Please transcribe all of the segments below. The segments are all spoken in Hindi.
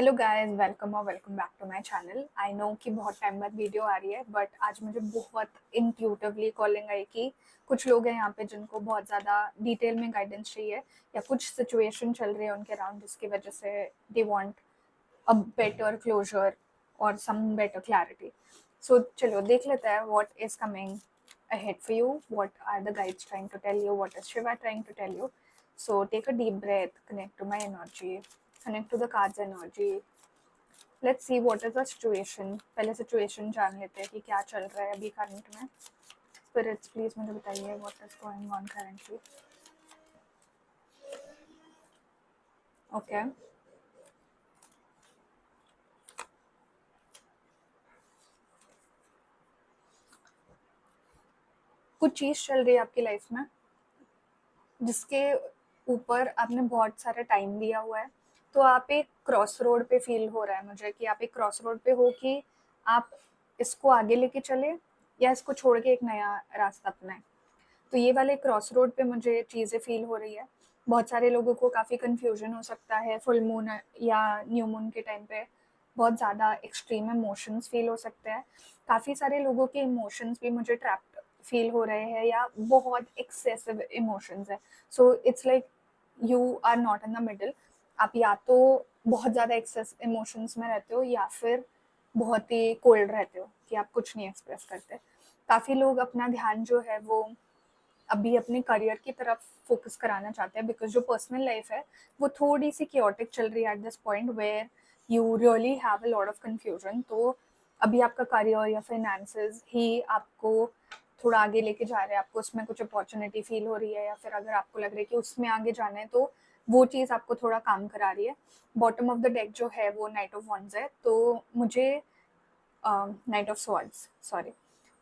Hello guys, welcome back to my channel. I know कि बहुत टाइम बाद वीडियो आ रही है, बट आज मुझे बहुत इंट्यूटिवली कॉलिंग आई कि कुछ लोग हैं यहाँ पे जिनको बहुत ज़्यादा डिटेल में गाइडेंस चाहिए या कुछ सिचुएशन चल रही है उनके अराउंड जिसकी वजह से they want a better closure और सम बेटर क्लैरिटी। सो चलो देख लेते हैं what is coming ahead for you, what are the guides trying to tell you, what is Shiva trying to tell you. So take a deep breath, connect to my energy, connect to the cards energy. Let's see what is the situation. पहले सिचुएशन जान लेते हैं कि क्या चल रहा है अभी करंट में। स्पिरिट्स प्लीज मुझे बताइए what is going on currently. Okay. कुछ चीज़ चल रही है आपकी लाइफ में जिसके ऊपर आपने बहुत सारा टाइम दिया हुआ है, तो आप एक क्रॉस रोड पे फील हो रहा है मुझे कि आप एक क्रॉस रोड पे हो कि आप इसको आगे लेके चले या इसको छोड़ के एक नया रास्ता अपनाएं। तो ये वाले क्रॉस रोड पे मुझे चीज़ें फील हो रही है। बहुत सारे लोगों को काफ़ी कन्फ्यूजन हो सकता है फुल मून या न्यू मून के टाइम पे। बहुत ज़्यादा एक्सट्रीम इमोशंस फील हो सकते हैं। काफ़ी सारे लोगों के इमोशंस भी मुझे ट्रैप्ड फील हो रहे हैं या बहुत एक्सेसिव इमोशंस है। So it's like you are not in the middle. आप या तो बहुत ज़्यादा एक्सेस इमोशंस में रहते हो या फिर बहुत ही कोल्ड रहते हो कि आप कुछ नहीं एक्सप्रेस करते। काफ़ी लोग अपना ध्यान जो है वो अभी अपने करियर की तरफ फोकस कराना चाहते हैं, बिकॉज जो पर्सनल लाइफ है वो थोड़ी सी क्योटिक चल रही है at this point where you really have a lot of confusion. तो अभी आपका करियर या फाइनेंसेस ही आपको थोड़ा आगे लेके जा रहे हैं, आपको उसमें कुछ अपॉर्चुनिटी फील हो रही है या फिर अगर आपको लग रहा है कि उसमें आगे जाना है तो वो चीज़ आपको थोड़ा काम करा रही है। बॉटम ऑफ द डेक जो है वो नाइट ऑफ वंस है, तो मुझे नाइट ऑफ स्वॉर्ड्स सॉरी।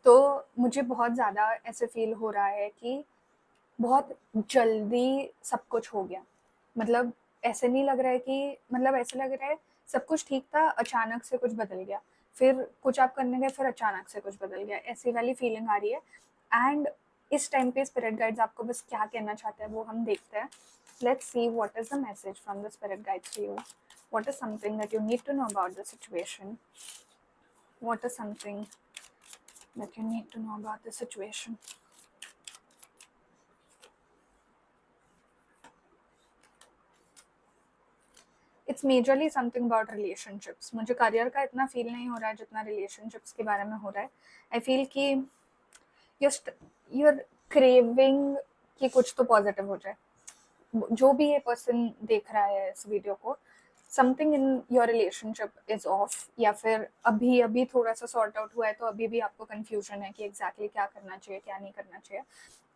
तो मुझे बहुत ज़्यादा ऐसे फील हो रहा है कि बहुत जल्दी सब कुछ हो गया। मतलब ऐसे नहीं लग रहा है कि मतलब ऐसे लग रहा है सब कुछ ठीक था, अचानक से कुछ बदल गया। फिर कुछ आप करने गए, फिर अचानक से कुछ बदल गया। ऐसी वाली फीलिंग आ रही है। एंड इस टाइम पे स्पिरिट गाइड्स आपको बस क्या कहना चाहते हैं वो हम देखते हैं। Let's see what is the message from the spirit guides to you. What is something that you need to know about the situation? What is something that you need to know about the situation? It's majorly something about relationships. मुझे करियर का इतना फील नहीं हो रहा है जितना रिलेशनशिप्स के बारे में हो रहा है। आई फील कि यूर क्रेविंग कि कुछ तो पॉजिटिव हो जाए। जो भी ये पर्सन देख रहा है इस वीडियो को, something in your relationship is of, या फिर अभी अभी थोड़ा सा सॉर्ट आउट हुआ है तो अभी भी आपको कंफ्यूजन है कि एग्जैक्टली क्या करना चाहिए क्या नहीं करना चाहिए।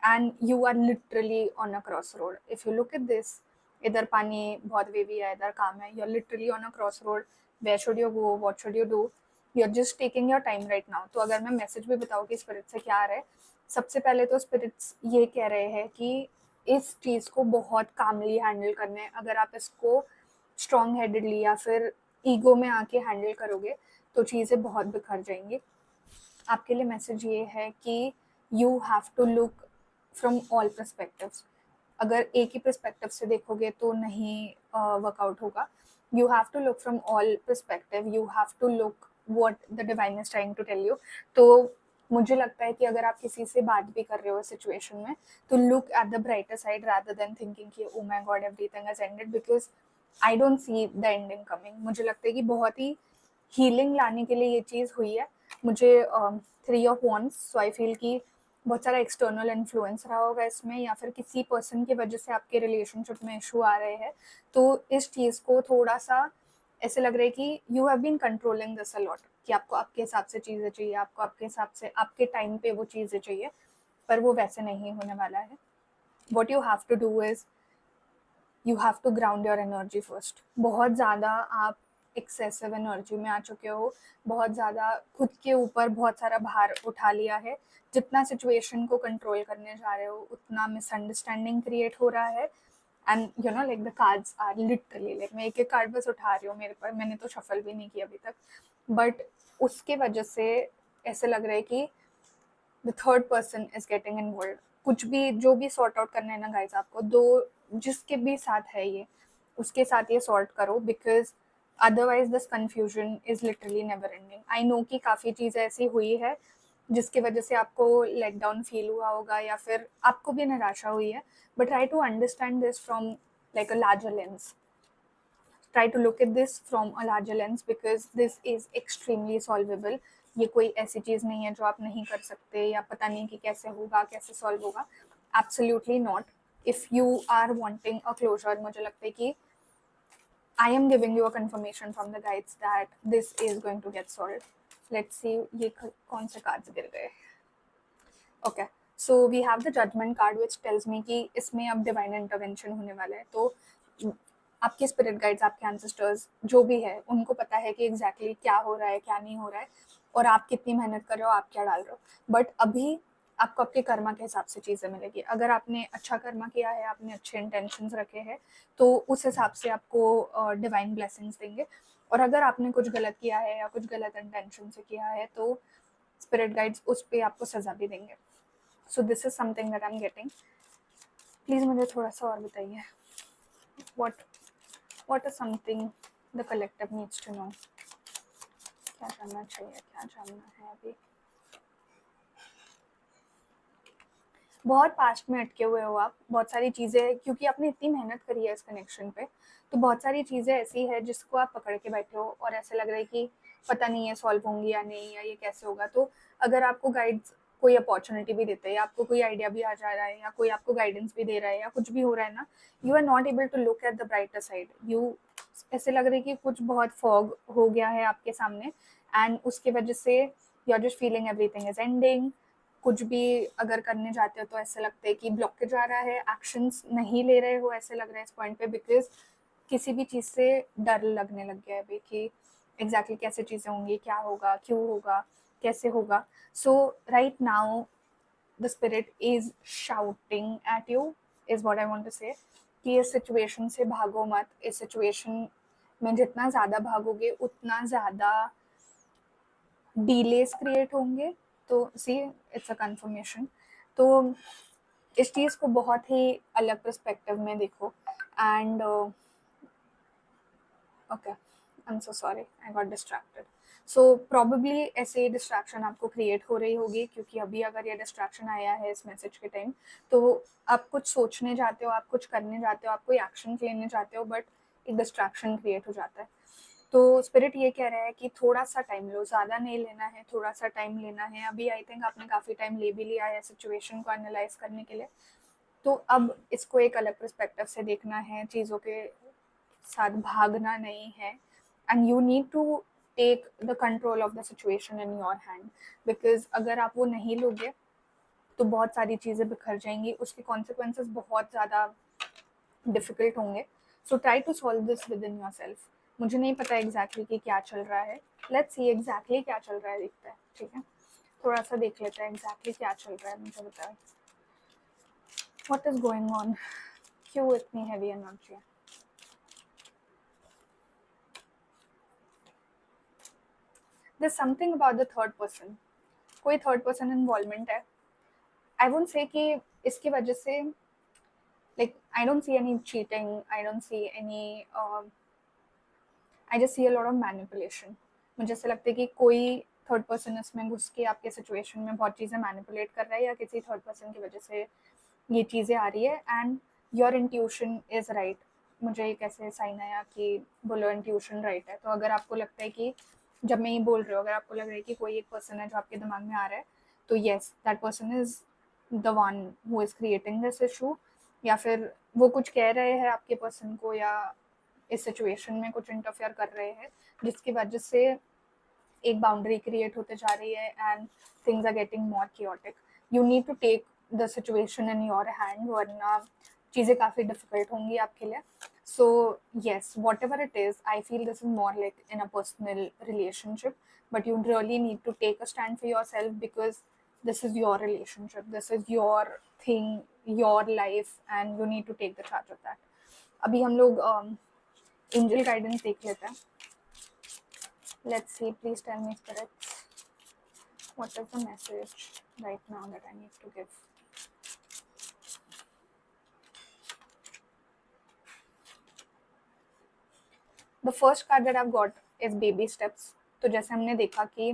And you are literally on a cross road. If you look at this, इधर पानी बहुत वेवी है, इधर काम है, you are literally on a cross road. Where should you go, what should you do? You are just taking your time right now. तो अगर मैं मैसेज भी बताऊँ कि स्पिरिट से क्या आ रहा है, सबसे पहले तो स्पिरिट्स ये कह रहे हैं कि इस चीज़ को बहुत कामली हैंडल करना है। अगर आप इसको स्ट्रॉन्ग हेडेडली या फिर ईगो में आके हैंडल करोगे तो चीज़ें बहुत बिखर जाएंगी। आपके लिए मैसेज ये है कि you have to look from all perspectives. अगर एक ही परस्पेक्टिव से देखोगे तो नहीं वर्कआउट होगा। You have to look from all perspective, you have to look what the divine is trying to tell you. तो मुझे लगता है कि अगर आप किसी से बात भी कर रहे हो सिचुएशन में, तो look at the brighter side rather than thinking कि oh my god everything has ended, because I don't see the ending coming. मुझे लगता है कि बहुत ही हीलिंग लाने के लिए ये चीज़ हुई है। मुझे 3 of wands, so I feel कि बहुत सारा एक्सटर्नल इन्फ्लुएंस रहा होगा इसमें, या फिर किसी पर्सन की वजह से आपके रिलेशनशिप में इशू आ रहे हैं। तो इस चीज़ को थोड़ा सा ऐसे लग रहा है कि you have been controlling this a lot, कि आपको आपके हिसाब से चीज़ें चाहिए, आपको आपके हिसाब से आपके टाइम पे वो चीज़ें चाहिए, पर वो वैसे नहीं होने वाला है। What you have to do is you have to ground your energy first. बहुत ज़्यादा आप एक्सेसिव एनर्जी में आ चुके हो, बहुत ज़्यादा खुद के ऊपर बहुत सारा भार उठा लिया है। जितना सिचुएशन को कंट्रोल करने जा रहे हो उतना मिसअंडरस्टैंडिंग क्रिएट हो रहा है। And you know like the cards are literally like, मैं एक एक कार्ड बस उठा रही हूँ, मेरे पर मैंने तो शफल भी नहीं किया अभी तक, बट उसके वजह से ऐसे लग रहा है कि the third person is getting involve. कुछ भी जो भी सॉर्ट आउट करना है ना गाइज, आपको दो जिसके भी साथ है ये, उसके साथ ये सॉर्ट करो, because otherwise this confusion is literally never ending. I know कि काफ़ी चीज़ें ऐसी हुई है जिसकी वजह से आपको लेट डाउन फील हुआ होगा या फिर आपको भी निराशा हुई है, but try to understand this from like a larger lens. Try to look at this from a larger lens because this is extremely solvable. ये कोई ऐसी चीज़ नहीं है जो आप नहीं कर सकते या पता नहीं कि कैसे होगा, कैसे सॉल्व होगा. Absolutely not. If you are wanting a closure, मुझे लगता है कि I am giving you a confirmation from the guides that this is going to get solved. Let's see ये कौन से cards गिर गए. Okay, so we have the judgment card which tells me कि इसमें अब divine intervention होने वाला है. तो आपके स्पिरिट गाइड्स, आपके एंसेस्टर्स जो भी है, उनको पता है कि एग्जैक्टली क्या हो रहा है, क्या नहीं हो रहा है, और आप कितनी मेहनत कर रहे हो, आप क्या डाल रहे हो. बट अभी आपको आपके कर्मा के हिसाब से चीज़ें मिलेगी. अगर आपने अच्छा कर्मा किया है, आपने अच्छे इंटेंशंस रखे हैं, तो उस हिसाब से आपको डिवाइन ब्लेसिंग्स देंगे. और अगर आपने कुछ गलत किया है या कुछ गलत इंटेंशन से किया है, तो स्पिरिट गाइड्स उस पर आपको सज़ा भी देंगे. So this is something that I am getting. Please मुझे थोड़ा सा और बताइए. What is something the collective needs to know? क्या जानना चाहिए, क्या जानना है अभी. बहुत पास्ट में अटके हुए हो आप. बहुत सारी चीज़ें, क्योंकि आपने इतनी मेहनत करी है इस कनेक्शन पे, तो बहुत सारी चीज़ें ऐसी है जिसको आप पकड़ के बैठे हो और ऐसे लग रहा है कि पता नहीं है सॉल्व होंगी या नहीं, या ये कैसे होगा. तो अगर आपको गाइड्स कोई अपॉर्चुनिटी भी देते हैं, या आपको कोई आइडिया भी आ जा रहा है, या कोई आपको गाइडेंस भी दे रहा है, या कुछ भी हो रहा है ना, you are not able to look at the brighter side. You ऐसे लग रहा है कि कुछ बहुत फॉग हो गया है आपके सामने, एंड उसकी वजह से you are just feeling everything is ending. कुछ भी अगर करने जाते हो तो ऐसे लगता है कि ब्लॉकेज आ रहा है, एक्शंस नहीं ले रहे हो, ऐसे लग रहा है इस पॉइंट पे, बिकॉज किसी भी चीज़ से डर लगने लग गया है अभी कि एग्जैक्टली कैसे चीज़ें होंगी, क्या होगा, क्यों होगा, कैसे होगा. So right now the spirit is shouting at you, is what I want to say, कि इस सिचुएशन से भागो मत. इस सिचुएशन में जितना ज़्यादा भागोगे उतना ज़्यादा डिलेस क्रिएट होंगे. तो सी, इट्स अ कंफर्मेशन. तो इस चीज़ को बहुत ही अलग पर्सपेक्टिव में देखो. And okay, I am so sorry, I got distracted. So probably ऐसे डिस्ट्रैक्शन आपको क्रिएट हो रही होगी, क्योंकि अभी अगर ये डिस्ट्रैक्शन आया है इस मैसेज के टाइम, तो आप कुछ सोचने जाते हो, आप कुछ करने जाते हो, आप कोई एक्शन लेने जाते हो, बट एक डिस्ट्रैक्शन क्रिएट हो जाता है. तो स्पिरिट ये कह रहा है कि थोड़ा सा टाइम लो, ज़्यादा नहीं लेना है, थोड़ा सा टाइम लेना है. अभी आई थिंक आपने काफ़ी टाइम ले भी लिया है सिचुएशन को एनालाइज करने के लिए. तो अब इसको एक अलग पर्सपेक्टिव से देखना है, चीज़ों के साथ भागना नहीं है. And you need to take the control of the situation in your hand, because अगर आप वो नहीं लोगे तो बहुत सारी चीज़ें बिखर जाएंगी, उसके कॉन्सिक्वेंसेस बहुत ज़्यादा डिफिकल्ट होंगे. So try to solve this with in your self. मुझे नहीं पता एग्जैक्टली कि क्या चल रहा है. लेट्स सी एग्जैक्टली क्या चल रहा है, देखते हैं. ठीक है, थोड़ा सा देख लेते हैं एग्जैक्टली क्या चल रहा है. मुझे बताओ, व्हाट इज गोइंग ऑन, क्यों इतनी हैवी एनर्जी है. There's something about the third person. कोई थर्ड पर्सन इन्वॉल्वमेंट है. आई वोंट से कि इसकी वजह से, like I don't see any cheating, I don't see any, I just see a lot of manipulation. मुझे ऐसा लगता है कि कोई थर्ड पर्सन इसमें घुस के आपके सिचुएशन में बहुत चीज़ें मैनिपुलेट कर रहा है, या किसी थर्ड पर्सन की वजह से ये चीज़ें आ रही है. And your intuition is right. मुझे एक ऐसे साइन आया कि बोलो इंट्यूशन राइट है. तो अगर आपको लगता है कि, जब मैं ये बोल रही हूँ, अगर आपको लग रहा है कि कोई एक पर्सन है जो आपके दिमाग में आ रहा है, तो yes, that person is the one who is creating this issue. या फिर वो कुछ कह रहे हैं आपके पर्सन को, या इस सिचुएशन में कुछ इंटरफेयर कर रहे हैं, जिसकी वजह से एक बाउंड्री क्रिएट होते जा रही है and things are getting more chaotic. You need to take the situation in your hand, वरना चीज़ें काफ़ी डिफिकल्ट होंगी आपके लिए. So yes, what ever it is, I feel this is more like in a personal relationship, but you really need to take a stand for your self, because this is your relationship, this is your thing, your life, and you need to take the charge of that. अभी हम लोग एंजल गाइडेंस देख लेते हैं. Let's see, please tell me spirits, what is the message right now that I need to give. The first card that I got is baby steps. तो जैसे हमने देखा कि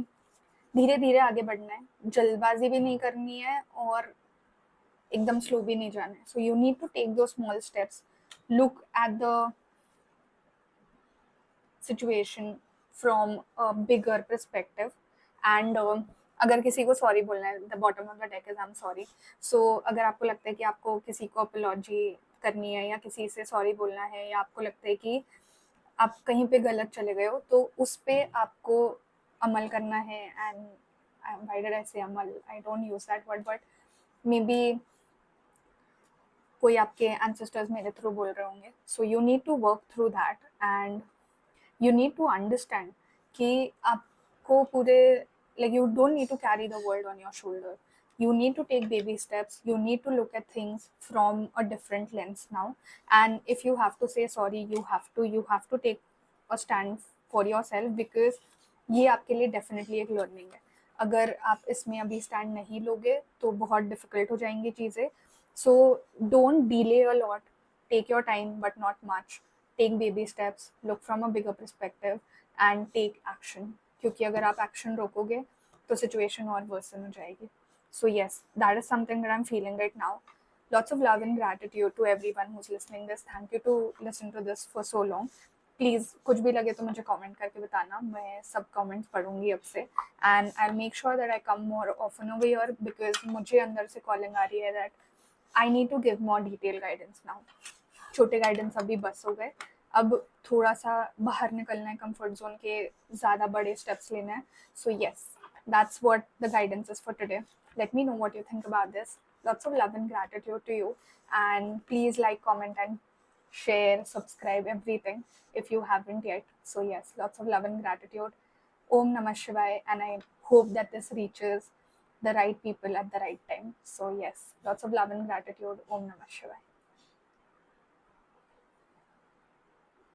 धीरे धीरे आगे बढ़ना है, जल्दबाजी भी नहीं करनी है और एकदम स्लो भी नहीं जाना है। So you need to take दो small steps, look at the situation from a bigger perspective and अगर किसी को सॉरी बोलना है, the bottom of the deck is I am sorry. So अगर आपको लगता है कि आपको किसी को अपोलॉजी करनी है या किसी से सॉरी बोलना है, या आपको लगता है कि आप कहीं पे गलत चले गए हो, तो उस पे आपको अमल करना है। And why did I say अमल, I don't use that word, but maybe कोई आपके एंसेस्टर्स मेरे थ्रू बोल रहे होंगे। So you need to work through that and you need to understand कि आपको पूरे, like you don't need to carry the world on your shoulder. You need to take baby steps. You need to look at things from a different lens now. And if you have to say sorry, you have to take a stand for yourself, because ये आपके लिए definitely एक learning है। अगर आप इसमें अभी stand नहीं लोगे तो बहुत difficult हो जाएंगी चीज़ें। So don't delay a lot. Take your time, but not much. Take baby steps, look from a bigger perspective and take action, क्योंकि अगर आप action रोकोगे तो situation और worsen हो जाएगी। So yes, that is something that I'm feeling right now. Lots of love and gratitude to everyone who's listening this. Thank you to listen to this for so long. Please कुछ भी लगे तो मुझे कमेंट करके बताना, मैं सब कमेंट्स पढ़ूंगी अब से। And I make sure that I come more often over here, because मुझे अंदर से कॉलिंग आ रही है that I need to give more detail guidance now. छोटे गाइडेंस अभी बस हो गए, अब थोड़ा सा बाहर निकलना है कंफर्ट जोन के, ज़्यादा बड़े स्टेप्स लेना है। So yes, that's what the guidance is for today. Let me know what you think about this. Lots of love and gratitude to you, and please like, comment and share, subscribe, everything if you haven't yet. So yes, lots of love and gratitude. Om Namah Shivaya, and I hope that this reaches the right people at the right time. So yes, lots of love and gratitude. Om Namah Shivaya.